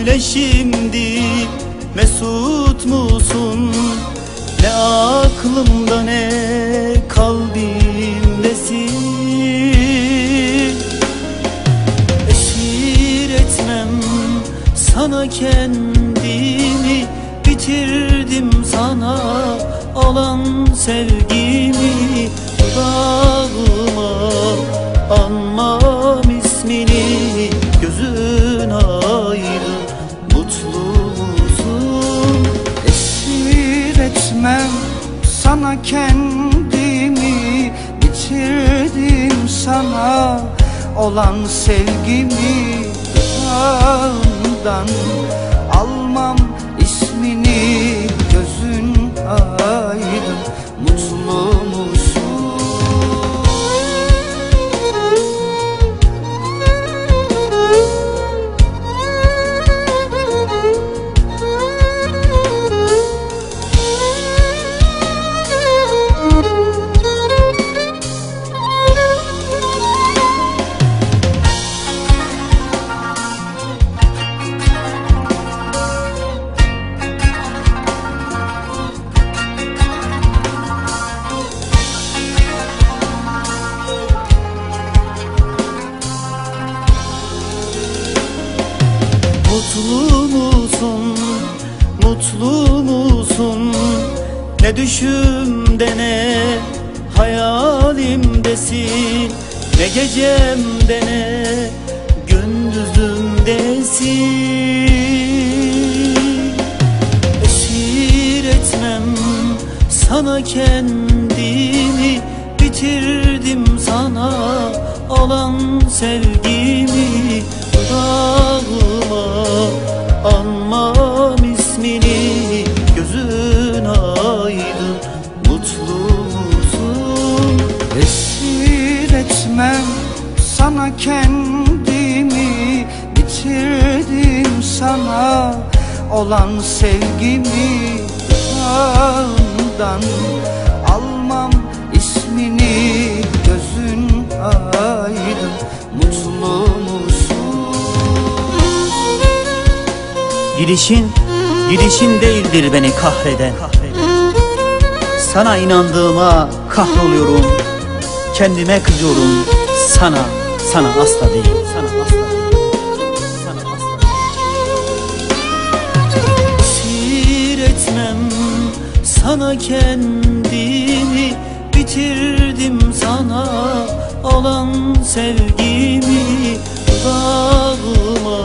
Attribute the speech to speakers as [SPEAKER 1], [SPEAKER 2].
[SPEAKER 1] Söyle şimdi mesut musun? Ne aklımda ne kalbimdesin. Esir etmem sana kendimi, bitirdim sana olan sevgimi. Dudağıma anmam ismini, gözün aydın, mutlu musun?
[SPEAKER 2] Esir etmem sana kendimi, bitirdim sana olan sevgimi. Dudağımdan almam ismini, gözün aydın, mutlu musun?
[SPEAKER 1] Mutlu musun, mutlu musun? Ne düşümde ne hayalimdesin, ne gecemde ne gündüzümdesin. Esir etmem sana kendimi, bitirdim sana olan sevgimi. Dudağıma anmam ismini, gözün aydın, mutlu musun?
[SPEAKER 2] Esir etmem sana kendimi, bitirdim sana olan sevgimi. Dudağımdan almam ismini, gözün aydın, mutlu musun?
[SPEAKER 1] Gidişin değildir beni kahreden. Sana inandığıma kahroluyorum, kendime kızıyorum. Sana asla değil, sana asla değil, sana asla değil. Esir etmem sana kendimi, bitirdim sana olan sevgimi. Dudağıma